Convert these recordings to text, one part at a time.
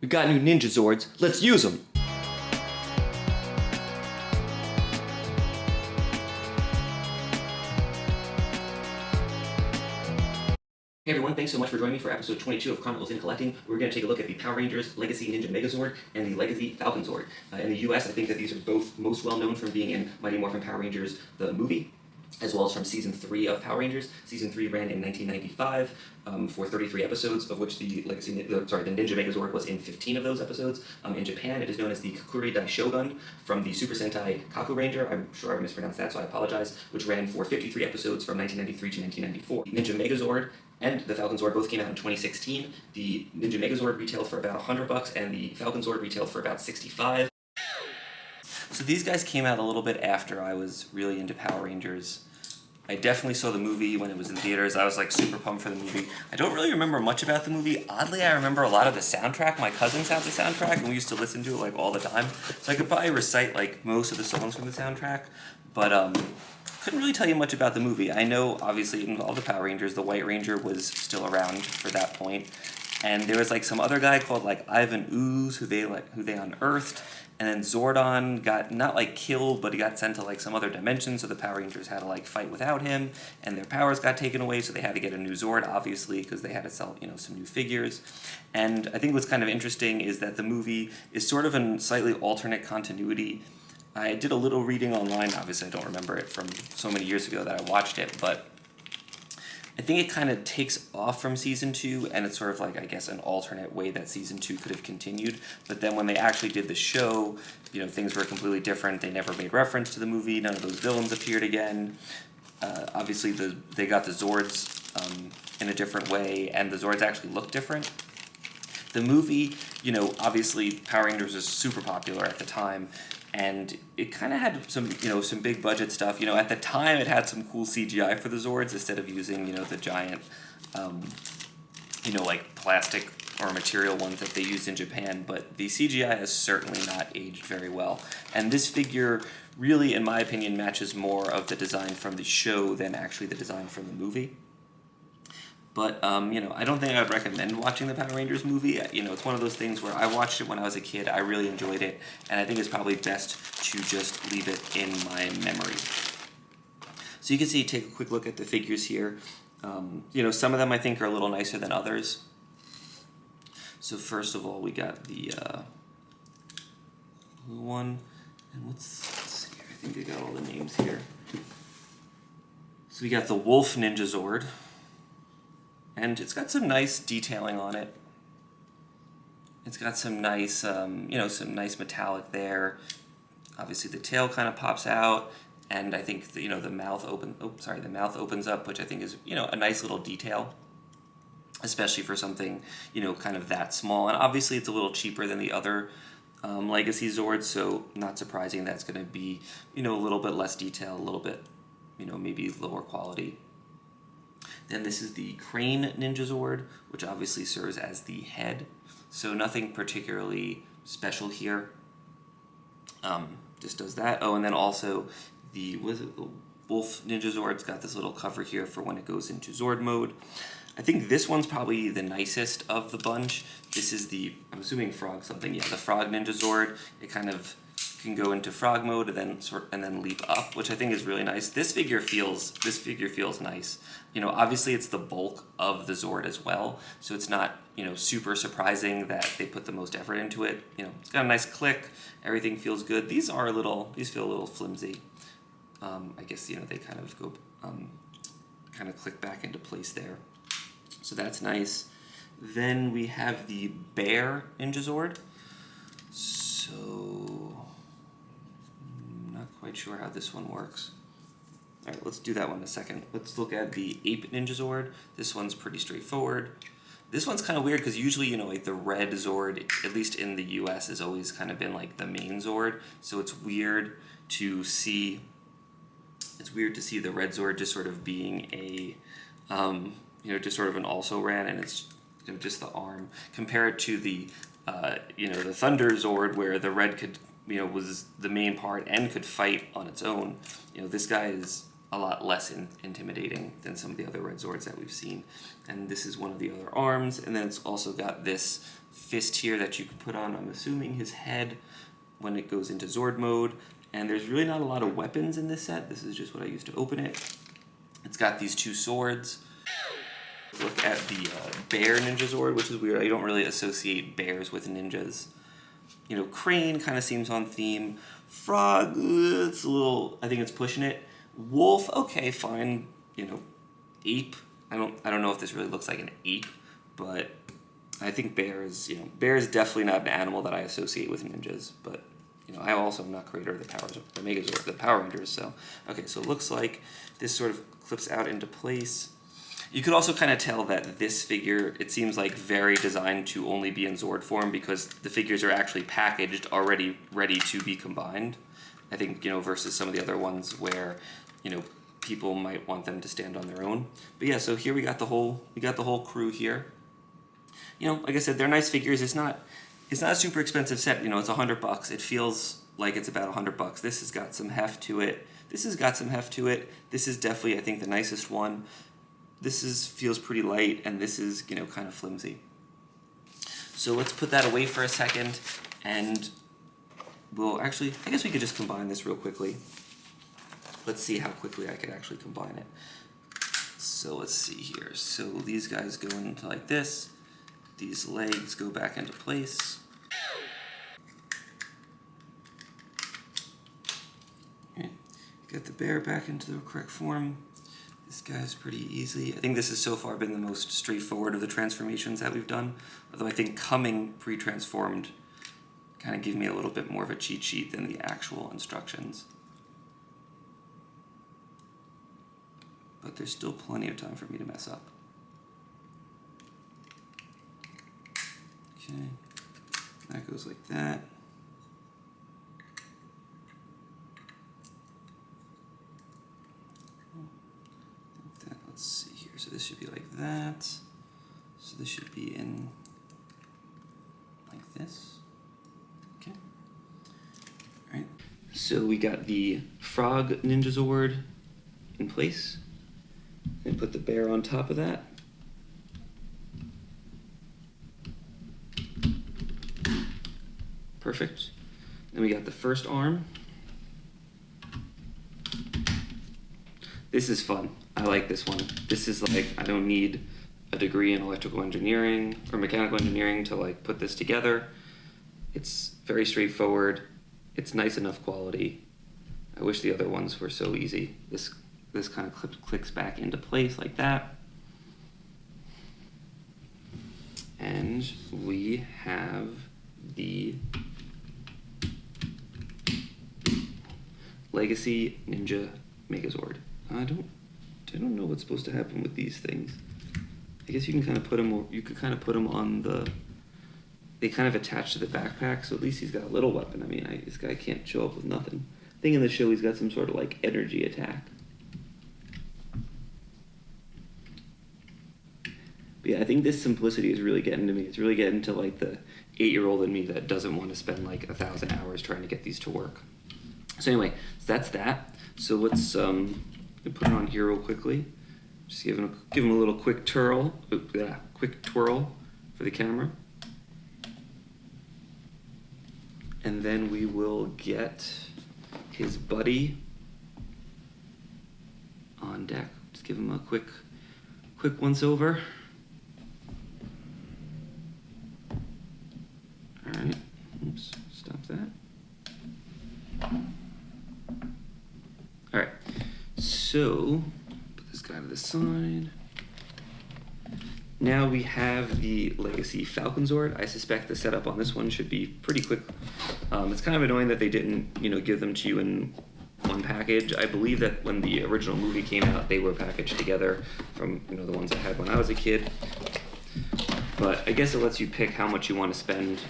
We got new Ninjazords, let's use them! Hey everyone, thanks so much for joining me for episode 22 of Chronicles in Collecting. We're going to take a look at the Power Rangers Legacy Ninja Megazord and the Legacy Falconzord. In the US, I think that these are both most well known from being in Mighty Morphin Power Rangers, the movie, as well as from Season 3 of Power Rangers. Season 3 ran in 1995 for 33 episodes, of which the Ninja Megazord was in 15 of those episodes. In Japan, it is known as the Kakuri Dai Shogun from the Super Sentai Kaku Ranger, I'm sure I mispronounced that, so I apologize, which ran for 53 episodes from 1993 to 1994. The Ninja Megazord and the Falconzord both came out in 2016. The Ninja Megazord retailed for about $100 and the Falconzord retailed for about $65. So these guys came out a little bit after I was really into Power Rangers. I definitely saw the movie when it was in theaters. I was like super pumped for the movie. I don't really remember much about the movie. Oddly, I remember a lot of the soundtrack. My cousins have the soundtrack and we used to listen to it like all the time. So I could probably recite like most of the songs from the soundtrack, but couldn't really tell you much about the movie. I know obviously in all the Power Rangers, the White Ranger was still around for that point. And there was like some other guy called like Ivan Ooze who they unearthed. And then Zordon got not like killed, but he got sent to like some other dimension, so the Power Rangers had to like fight without him, and their powers got taken away, so they had to get a new Zord, obviously, because they had to sell, some new figures. And I think what's kind of interesting is that the movie is sort of in slightly alternate continuity. I did a little reading online, obviously I don't remember it from so many years ago that I watched it, but I think it kind of takes off from Season 2, and it's sort of like, I guess, an alternate way that Season 2 could have continued. But then when they actually did the show, things were completely different. They never made reference to the movie. None of those villains appeared again. Obviously, they got the Zords in a different way, and the Zords actually look different. The movie, obviously Power Rangers was super popular at the time, and it kind of had some big budget stuff. At the time it had some cool CGI for the Zords instead of using, the giant, like plastic or material ones that they used in Japan, but the CGI has certainly not aged very well. And this figure really, in my opinion, matches more of the design from the show than actually the design from the movie. But, I don't think I would recommend watching the Power Rangers movie. It's one of those things where I watched it when I was a kid, I really enjoyed it, and I think it's probably best to just leave it in my memory. So you can see, take a quick look at the figures here. Some of them I think are a little nicer than others. So first of all, we got the blue one, and let's see, I think I got all the names here. So we got the Wolf Ninjazord. And it's got some nice detailing on it. It's got some nice, some nice metallic there. Obviously, the tail kind of pops out, and I think the mouth the mouth opens up, which I think is a nice little detail, especially for something kind of that small. And obviously, it's a little cheaper than the other Legacy Zords, so not surprising that's going to be a little bit less detail, a little bit maybe lower quality. Then this is the Crane Ninjazord, which obviously serves as the head. So nothing particularly special here. Just does that. Oh, and then also the Wolf Ninjazord's got this little cover here for when it goes into Zord mode. I think this one's probably the nicest of the bunch. This is the, I'm assuming Frog something. Yeah, the Frog Ninjazord. It kind of can go into frog mode and then leap up, which I think is really nice. This figure feels nice. Obviously it's the bulk of the Zord as well, so it's not super surprising that they put the most effort into it. It's got a nice click. Everything feels good. These feel a little flimsy. I guess they kind of go kind of click back into place there. So that's nice. Then we have the Bear Ninjazord. So not quite sure how this one works. All right, let's do that one in a second. Let's look at the Ape Ninjazord. This one's pretty straightforward. This one's kind of weird because usually, like the red Zord, at least in the US, has always kind of been like the main Zord. So it's weird to see. It's weird to see the red Zord just sort of being a, just sort of an also-ran, and it's just the arm. Compare it to the, the Thunder Zord, where the red could, was the main part and could fight on its own. This guy is a lot less intimidating than some of the other red Zords that we've seen. And this is one of the other arms, and then it's also got this fist here that you can put on, I'm assuming, his head when it goes into Zord mode. And there's really not a lot of weapons in this set. This is just what I used to open it. It's got these 2 swords. Look at the bear Ninjazord, which is weird. I don't really associate bears with ninjas. You know, crane kind of seems on theme. Frog, it's a little, I think it's pushing it. Wolf, okay, fine. You know, ape. I don't know if this really looks like an ape, but I think bear is definitely not an animal that I associate with ninjas. But you know, I also am not creator of the Megazord, the Power Rangers. So okay, so it looks like this sort of clips out into place. You could also kind of tell that this figure, it seems like very designed to only be in Zord form because the figures are actually packaged already ready to be combined. I think, you know, versus some of the other ones where, you know, people might want them to stand on their own. But yeah, so here we got the whole crew here. You know, like I said, they're nice figures. It's not a super expensive set. You know, it's $100. It feels like it's about $100. This has got some heft to it. This has got some heft to it. This is definitely, I think, the nicest one. This feels pretty light, and this is, you know, kind of flimsy. So let's put that away for a second, and we'll actually, I guess we could just combine this real quickly. Let's see how quickly I could actually combine it. So let's see here. So these guys go into like this. These legs go back into place. Okay. Get the bear back into the correct form. This guy's pretty easy. I think this has so far been the most straightforward of the transformations that we've done. Although I think coming pre-transformed kind of give me a little bit more of a cheat sheet than the actual instructions. But there's still plenty of time for me to mess up. Okay, that goes like that. Let's see here. So this should be like that. So this should be in like this. Okay. All right. So we got the frog Ninjazord in place. And put the bear on top of that. Perfect. Then we got the first arm. This is fun. I like this one. This is like, I don't need a degree in electrical engineering or mechanical engineering to like put this together. It's very straightforward. It's nice enough quality. I wish the other ones were so easy. This kind of clicks back into place like that. And we have the Legacy Ninja Megazord. I don't know what's supposed to happen with these things. I guess you can kind of put them on the, they kind of attach to the backpack, so at least he's got a little weapon. I mean, this guy can't show up with nothing. I think in the show he's got some sort of like energy attack. But yeah, I think this simplicity is really getting to me. It's really getting to like the 8-year-old in me that doesn't want to spend like 1,000 hours trying to get these to work. So anyway, so that's that. So let's put it on here real quickly. Just give him a little quick twirl for the camera. And then we will get his buddy on deck. Just give him a quick once over. All right, oops, stop that. All right, so put this guy to the side. Now we have the Legacy Falconzord. I suspect the setup on this one should be pretty quick. It's kind of annoying that they didn't, give them to you in one package. I believe that when the original movie came out, they were packaged together from, the ones I had when I was a kid. But I guess it lets you pick how much you want to spend.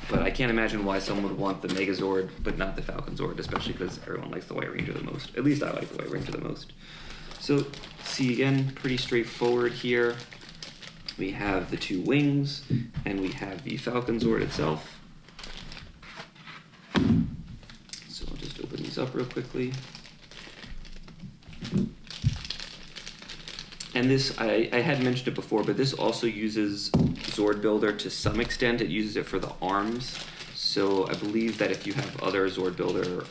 But I can't imagine why someone would want the Megazord, but not the Falconzord, especially because everyone likes the White Ranger the most. At least I like the White Ranger the most. So, see again, pretty straightforward here. We have the 2 wings, and we have the Falconzord itself. So I'll just open these up real quickly. And this, I had mentioned it before, but this also uses Zord Builder to some extent. It uses it for the arms. So I believe that if you have other Zord Builder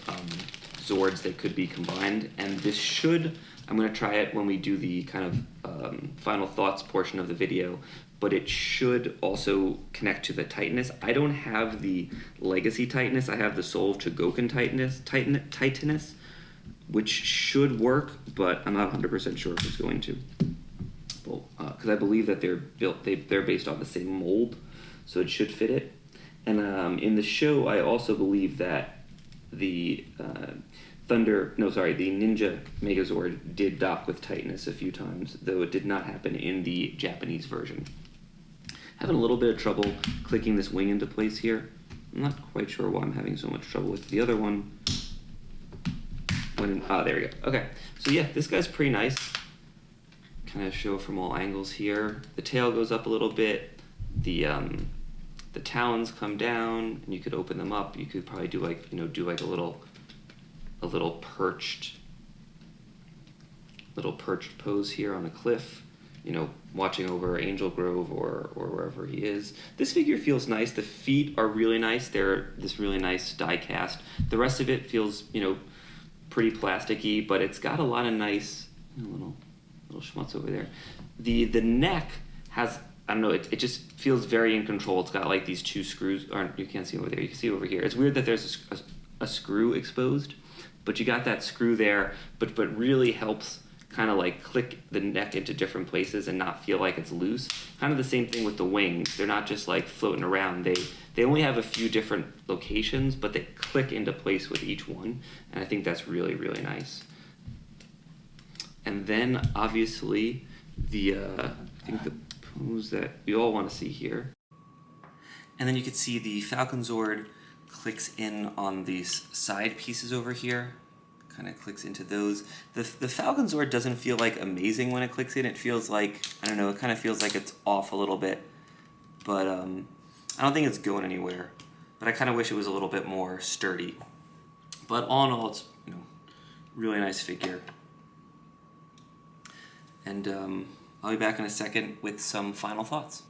Zords, they could be combined. And this should, I'm going to try it when we do the kind of final thoughts portion of the video, but it should also connect to the Titanus. I don't have the Legacy Titanus. I have the Soul of Chogokin Titanus, which should work, but I'm not 100% sure if it's going to. Well, because I believe that they're based on the same mold, so it should fit it. And in the show, I also believe that the the Ninja Megazord did dock with Titanus a few times, though it did not happen in the Japanese version. Having a little bit of trouble clicking this wing into place here. I'm not quite sure why I'm having so much trouble with the other one. There we go. Okay, so yeah, this guy's pretty nice. Kind of show from all angles here. The tail goes up a little bit. The talons come down, and you could open them up. You could probably do like a little perched pose here on a cliff. Watching over Angel Grove or wherever he is. This figure feels nice. The feet are really nice. They're this really nice die cast. The rest of it feels pretty plasticky, but it's got a lot of nice little schmutz over there. The neck has, I don't know, it just feels very in control. It's got like these two screws, or you can't see over there, you can see over here. It's weird that there's a screw exposed, but you got that screw there, but really helps kind of like click the neck into different places and not feel like it's loose. Kind of the same thing with the wings. They're not just like floating around. They only have a few different locations, but they click into place with each one, and I think that's really, really nice. And then obviously I think the pose that we all want to see here. And then you can see the Falconzord clicks in on these side pieces over here. Kind of clicks into those. The Falconzord doesn't feel like amazing when it clicks in. It feels like, I don't know, it kind of feels like it's off a little bit. But I don't think it's going anywhere. But I kind of wish it was a little bit more sturdy. But all in all, it's really nice figure. And I'll be back in a second with some final thoughts.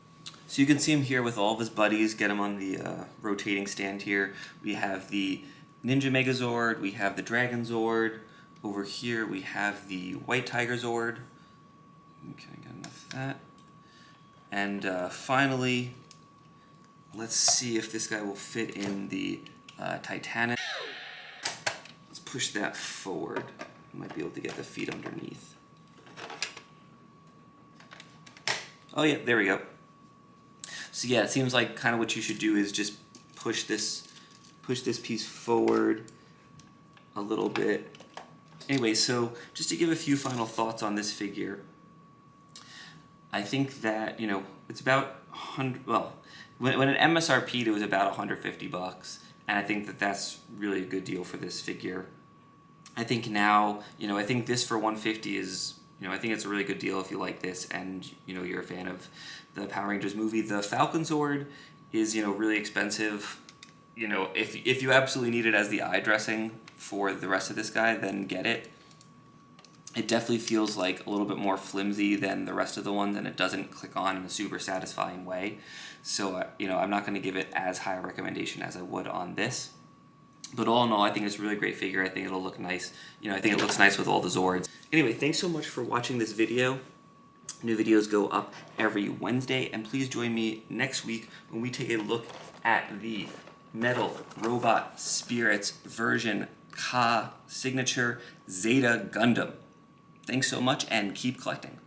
So you can see him here with all of his buddies. Get him on the rotating stand here. We have the Ninja Megazord, we have the Dragonzord. Over here we have the White Tigerzord. Okay, got enough of that. And finally, let's see if this guy will fit in the Titanic. Let's push that forward. Might be able to get the feet underneath. Oh yeah, there we go. So yeah, it seems like kind of what you should do is just push this piece forward a little bit. Anyway, so just to give a few final thoughts on this figure, I think that, it's about 100, well, when it MSRP'd, it was about $150, and I think that that's really a good deal for this figure. I think now, I think this for $150 is, I think it's a really good deal if you like this and, you're a fan of the Power Rangers movie. The Falconzord is, really expensive. If you absolutely need it as the eye dressing for the rest of this guy, then get it. It definitely feels like a little bit more flimsy than the rest of the ones, and it doesn't click on in a super satisfying way. So, I'm not going to give it as high a recommendation as I would on this. But all in all, I think it's a really great figure. I think it'll look nice. I think it looks nice with all the Zords. Anyway, thanks so much for watching this video. New videos go up every Wednesday, and please join me next week when we take a look at the Metal Robot Spirits version Ka Signature Zeta Gundam. Thanks so much, and keep collecting.